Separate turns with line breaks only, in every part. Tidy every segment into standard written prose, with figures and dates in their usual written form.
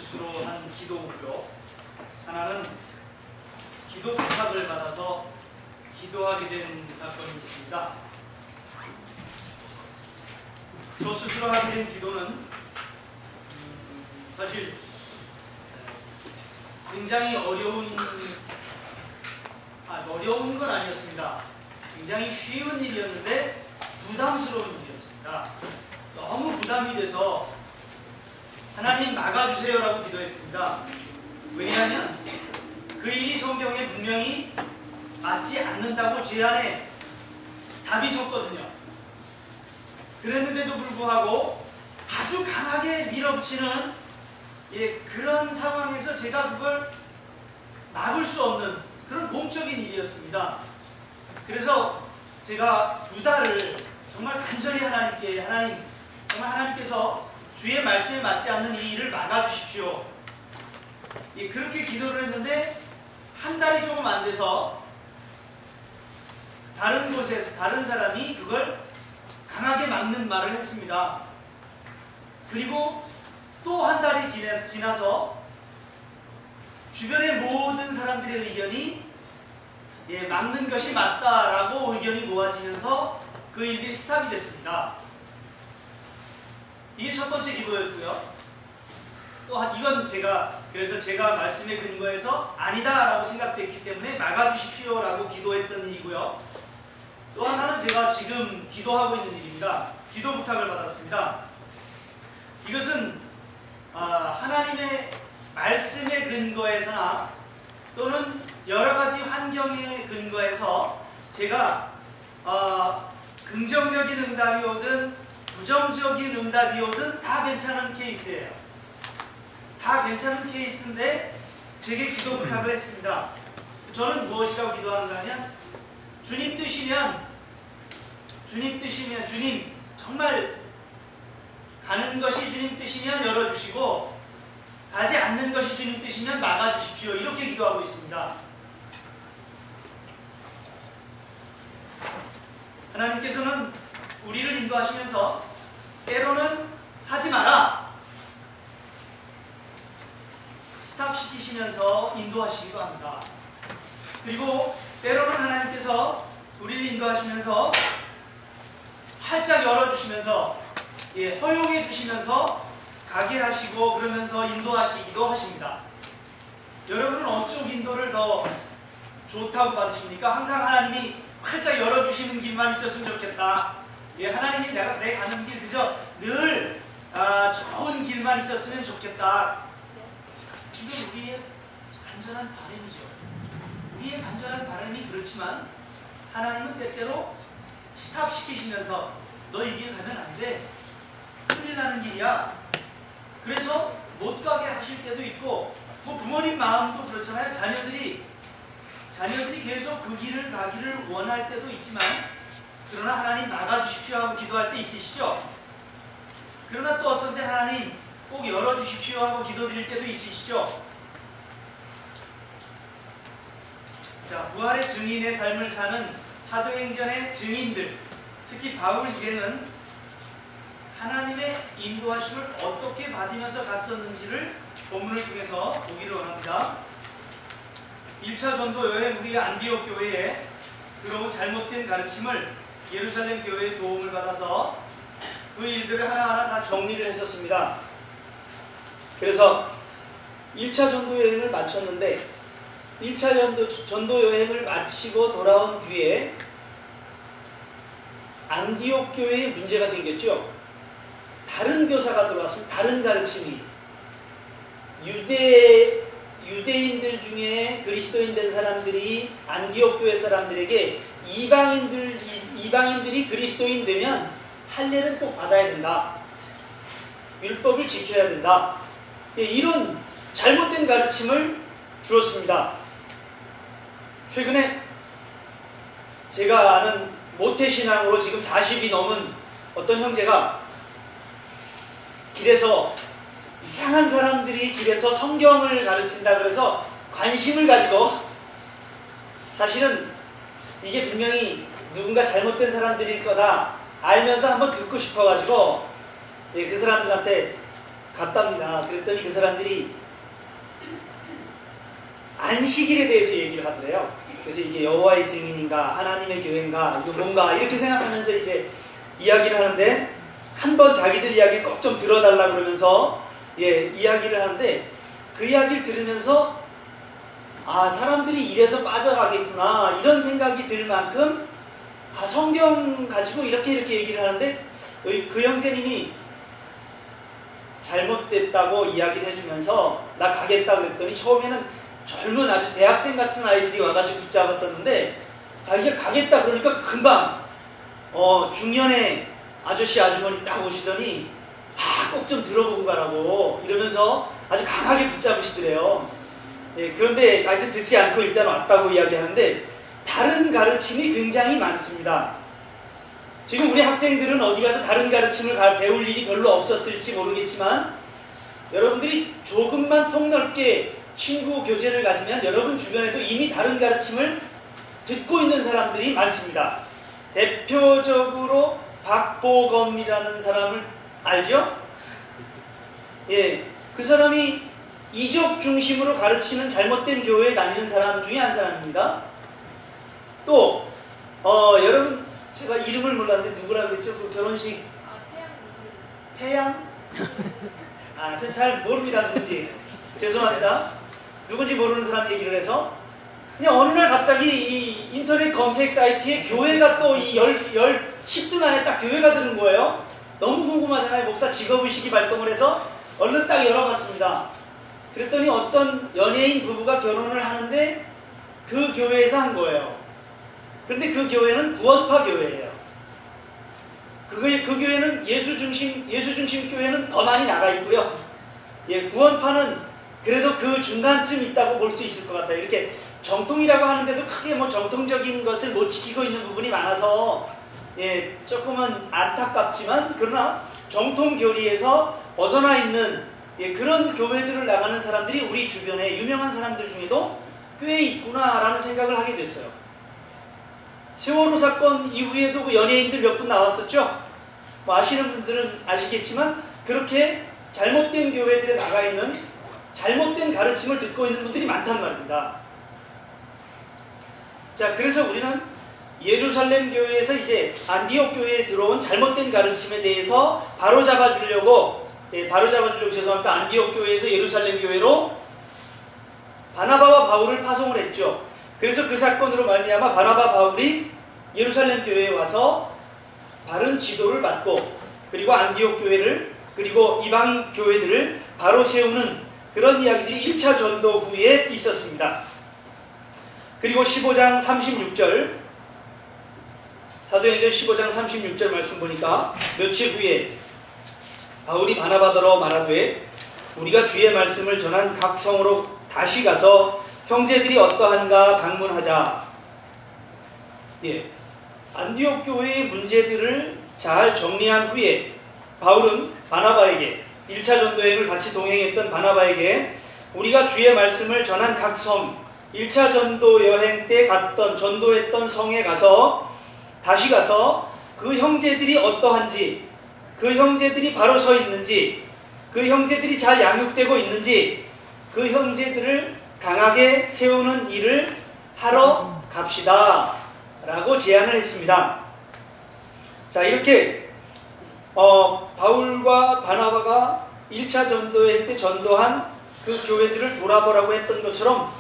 스스로 한 기도고요. 하나는 기도 부탁을 받아서 기도하게 된 사건이 있습니다. 저 스스로 하게 된 기도는 사실 굉장히 어려운 건 아니었습니다. 굉장히 쉬운 일이었는데 부담스러운 일이었습니다. 너무 부담이 돼서 하나님 막아주세요라고 기도했습니다. 왜냐하면 그 일이 성경에 분명히 맞지 않는다고 제 안에 답이 섰거든요. 그랬는데도 불구하고 아주 강하게 밀어붙이는 그런 상황에서 제가 그걸 막을 수 없는 그런 공적인 일이었습니다. 그래서 제가 2달을 정말 간절히 하나님, 정말 하나님께서 주의 말씀에 맞지 않는 이 일을 막아주십시오. 그렇게 기도를 했는데 한 달이 조금 안 돼서 다른 곳에서 다른 사람이 그걸 강하게 막는 말을 했습니다. 그리고 또 한 달이 지나서 주변의 모든 사람들의 의견이 막는 것이 맞다라고 의견이 모아지면서 그 일들이 스탑이 됐습니다. 이게 첫 번째 기도였고요. 또 이건 그래서 제가 말씀에 근거해서 아니다라고 생각됐기 때문에 막아주십시오라고 기도했던 일이고요. 또 하나는 제가 지금 기도하고 있는 일입니다. 기도 부탁을 받았습니다. 이것은 하나님의 말씀에 근거해서나 또는 여러 가지 환경에 근거해서 제가 긍정적인 응답이 오든 부정적인 응답이 오든 다 괜찮은 케이스예요. 다 괜찮은 케이스인데 제게 기도 부탁을 했습니다. 저는 무엇이라고 기도하는가 하면 주님 뜻이면 주님 정말 가는 것이 주님 뜻이면 열어주시고 가지 않는 것이 주님 뜻이면 막아주십시오. 이렇게 기도하고 있습니다. 하나님께서는 우리를 인도하시면서 때로는 하지 마라 스탑시키시면서 인도하시기도 합니다. 그리고 때로는 하나님께서 우리를 인도하시면서 활짝 열어주시면서 허용해 주시면서 가게 하시고 그러면서 인도하시기도 하십니다. 여러분은 어쪽 인도를 더 좋다고 받으십니까? 항상 하나님이 활짝 열어주시는 길만 있었으면 좋겠다. 하나님이 내 가는 길 그저 늘 좋은 길만 있었으면 좋겠다. 이건 우리의 간절한 바람이죠. 우리의 간절한 바람이 그렇지만 하나님은 때때로 스탑시키시면서 너 이 길 가면 안 돼. 큰일 나는 길이야. 그래서 못 가게 하실 때도 있고 부모님 마음도 그렇잖아요. 자녀들이 계속 그 길을 가기를 원할 때도 있지만 그러나 하나님 막아주십시오 하고 기도할 때 있으시죠? 그러나 또 어떤 때 하나님 꼭 열어주십시오 하고 기도드릴 때도 있으시죠? 자, 부활의 증인의 삶을 사는 사도행전의 증인들, 특히 바울 일행은 하나님의 인도하심을 어떻게 받으면서 갔었는지를 본문을 통해서 보기를 원합니다. 1차 전도 여행 우리가 안디옥 교회에 들어온 잘못된 가르침을 예루살렘 교회의 도움을 받아서 그 일들을 하나하나 다 정리를 했었습니다. 그래서 1차 전도 여행을 마쳤는데 1차 전도 여행을 마치고 돌아온 뒤에 안디옥 교회에 문제가 생겼죠. 다른 교사가 들어왔으면 다른 가르침이 유대인들 중에 그리스도인 된 사람들이 안디옥 교회 사람들에게 이방인들이 그리스도인 되면 할례는 꼭 받아야 된다. 율법을 지켜야 된다. 이런 잘못된 가르침을 주었습니다. 최근에 제가 아는 모태신앙으로 지금 40이 넘은 어떤 형제가 길에서 이상한 사람들이 길에서 성경을 가르친다 그래서 관심을 가지고 사실은 이게 분명히 누군가 잘못된 사람들일 거다 알면서 한번 듣고 싶어가지고 그 사람들한테 갔답니다. 그랬더니 그 사람들이 안식일에 대해서 얘기를 하더래요. 그래서 이게 여호와의 증인인가 하나님의 교회인가 이거 뭔가 이렇게 생각하면서 이제 이야기를 하는데 한번 자기들 이야기를 꼭 좀 들어달라 그러면서 이야기를 하는데 그 이야기를 들으면서 아 사람들이 이래서 빠져가겠구나 이런 생각이 들 만큼 성경 가지고 이렇게 얘기를 하는데 그 형제님이 잘못됐다고 이야기를 해주면서 나 가겠다 그랬더니 처음에는 젊은 아주 대학생 같은 아이들이 와가지고 붙잡았었는데 자기가 가겠다 그러니까 금방 중년의 아저씨 아주머니 딱 오시더니 꼭 좀 들어보고 가라고 이러면서 아주 강하게 붙잡으시더래요. 그런데 아직 듣지 않고 일단 왔다고 이야기하는데 다른 가르침이 굉장히 많습니다. 지금 우리 학생들은 어디 가서 다른 가르침을 배울 일이 별로 없었을지 모르겠지만 여러분들이 조금만 폭넓게 친구 교제를 가지면 여러분 주변에도 이미 다른 가르침을 듣고 있는 사람들이 많습니다. 대표적으로 박보검이라는 사람을 알죠? 그 사람이 이적 중심으로 가르치는 잘못된 교회에 다니는 사람 중에 한 사람입니다. 또 여러분 제가 이름을 몰랐는데 누구라 그랬죠? 그 결혼식 태양? 전 잘 모릅니다 누군지. 죄송합니다. 누군지 모르는 사람 얘기를 해서 그냥 어느 날 갑자기 이 인터넷 검색 사이트에 교회가 또 이 10등 안에 딱 교회가 드는 거예요. 너무 궁금하잖아요. 목사 직업의식이 발동을 해서 얼른 딱 열어봤습니다. 그랬더니 어떤 연예인 부부가 결혼을 하는데 그 교회에서 한 거예요. 그런데 그 교회는 구원파 교회예요. 그 교회는 예수 중심 교회는 더 많이 나가 있고요. 구원파는 그래도 그 중간쯤 있다고 볼 수 있을 것 같아요. 이렇게 정통이라고 하는데도 크게 뭐 정통적인 것을 못 지키고 있는 부분이 많아서 조금은 안타깝지만 그러나 정통 교리에서 벗어나 있는 그런 교회들을 나가는 사람들이 우리 주변에 유명한 사람들 중에도 꽤 있구나라는 생각을 하게 됐어요. 세월호 사건 이후에도 그 연예인들 몇 분 나왔었죠? 뭐 아시는 분들은 아시겠지만 그렇게 잘못된 교회들에 나가 있는 잘못된 가르침을 듣고 있는 분들이 많단 말입니다. 자, 그래서 우리는 예루살렘 교회에서 이제 안디옥 교회에 들어온 잘못된 가르침에 대해서 바로잡아 주려고 죄송합니다. 안디옥 교회에서 예루살렘 교회로 바나바와 바울을 파송을 했죠. 그래서 그 사건으로 말미암아 바나바 바울이 예루살렘 교회에 와서 바른 지도를 받고 그리고 안디옥 교회를 그리고 이방 교회들을 바로 세우는 그런 이야기들이 1차 전도 후에 있었습니다. 그리고 15장 36절 사도행전 15장 36절 말씀 보니까 며칠 후에 바울이 바나바더러 말하되 우리가 주의 말씀을 전한 각 성으로 다시 가서 형제들이 어떠한가 방문하자. 안디옥 교회의 문제들을 잘 정리한 후에 바울은 바나바에게 1차 전도여행을 같이 동행했던 바나바에게 우리가 주의 말씀을 전한 각 성 1차 전도 여행 때 전도했던 성에 다시 가서 그 형제들이 어떠한지 그 형제들이 바로 서 있는지 그 형제들이 잘 양육되고 있는지 그 형제들을 강하게 세우는 일을 하러 갑시다 라고 제안을 했습니다. 자, 이렇게 바울과 바나바가 1차 전도회 때 전도한 그 교회들을 돌아보라고 했던 것처럼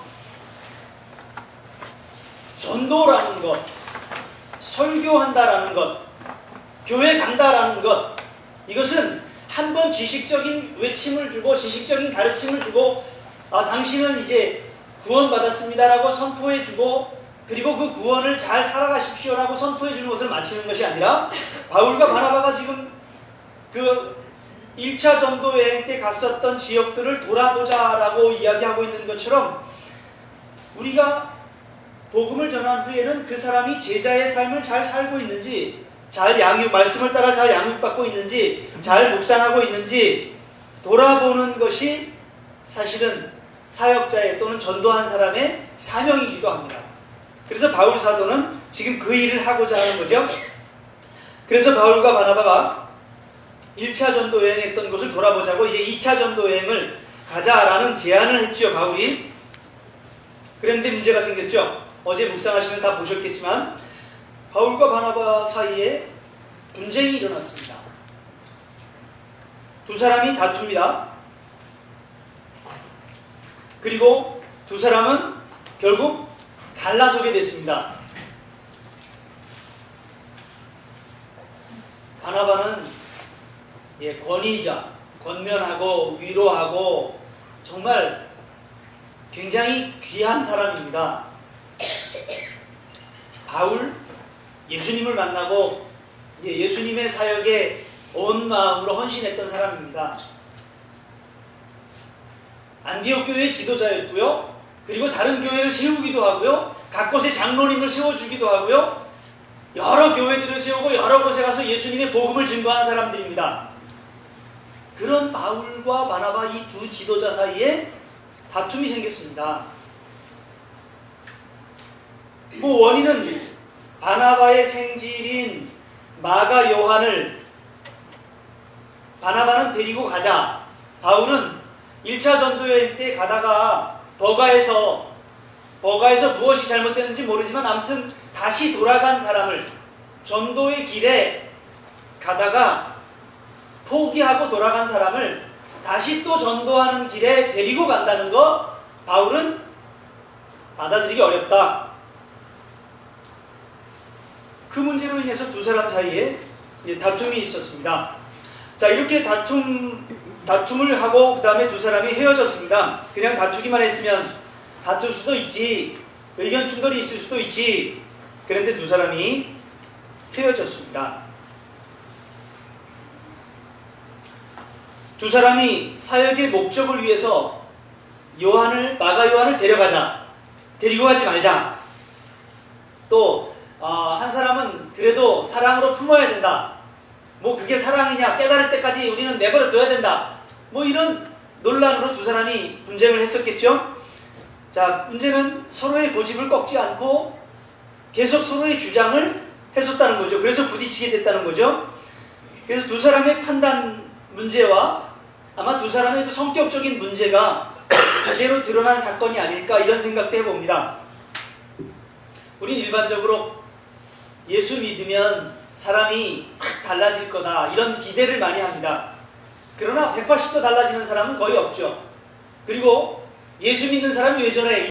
전도라는 것, 설교한다라는 것, 교회 간다라는 것, 이것은 한번 지식적인 외침을 주고 지식적인 가르침을 주고 당신은 이제 구원받았습니다라고 선포해주고 그리고 그 구원을 잘 살아가십시오라고 선포해주는 것을 마치는 것이 아니라 바울과 바나바가 지금 그 1차 전도 여행 때 갔었던 지역들을 돌아보자라고 이야기하고 있는 것처럼 우리가 복음을 전한 후에는 그 사람이 제자의 삶을 잘 살고 있는지 말씀을 따라 잘 양육받고 있는지 잘 묵상하고 있는지 돌아보는 것이 사실은 사역자의 또는 전도한 사람의 사명이기도 합니다. 그래서 바울 사도는 지금 그 일을 하고자 하는 거죠. 그래서 바울과 바나바가 1차 전도 여행했던 것을 돌아보자고 이제 2차 전도 여행을 가자라는 제안을 했죠, 바울이. 그런데 문제가 생겼죠. 어제 묵상하시면서 다 보셨겠지만 바울과 바나바 사이에 분쟁이 일어났습니다. 두 사람이 다툽니다. 그리고 두 사람은 결국 갈라서게 됐습니다. 바나바는 권위자, 권면하고 위로하고 정말 굉장히 귀한 사람입니다. 바울, 예수님을 만나고 예수님의 사역에 온 마음으로 헌신했던 사람입니다. 안디옥 교회의 지도자였고요. 그리고 다른 교회를 세우기도 하고요. 각 곳에 장로님을 세워주기도 하고요. 여러 교회들을 세우고 여러 곳에 가서 예수님의 복음을 증거한 사람들입니다. 그런 바울과 바나바 이 두 지도자 사이에 다툼이 생겼습니다. 원인은 바나바의 생질인 마가 요한을 바나바는 데리고 가자. 바울은 1차 전도여행 때 가다가 버가에서 무엇이 잘못됐는지 모르지만 아무튼 다시 돌아간 사람을 전도의 길에 가다가 포기하고 돌아간 사람을 다시 또 전도하는 길에 데리고 간다는 거 바울은 받아들이기 어렵다. 그 문제로 인해서 두 사람 사이에 다툼이 있었습니다. 자, 이렇게 다툼을 하고 그 다음에 두 사람이 헤어졌습니다. 그냥 다투기만 했으면 다툴 수도 있지, 의견 충돌이 있을 수도 있지. 그런데 두 사람이 헤어졌습니다. 두 사람이 사역의 목적을 위해서 마가 요한을 데려가자, 데리고 가지 말자. 또 한 사람은 그래도 사랑으로 품어야 된다. 그게 사랑이냐, 깨달을 때까지 우리는 내버려 둬야 된다. 이런 논란으로 두 사람이 분쟁을 했었겠죠. 자, 문제는 서로의 고집을 꺾지 않고 계속 서로의 주장을 했었다는 거죠. 그래서 부딪히게 됐다는 거죠. 그래서 두 사람의 판단 문제와 아마 두 사람의 그 성격적인 문제가 그대로 드러난 사건이 아닐까, 이런 생각도 해봅니다. 우린 일반적으로 예수 믿으면 사람이 확 달라질 거다, 이런 기대를 많이 합니다. 그러나 180도 달라지는 사람은 거의 없죠. 그리고 예수 믿는 사람이 왜 저래?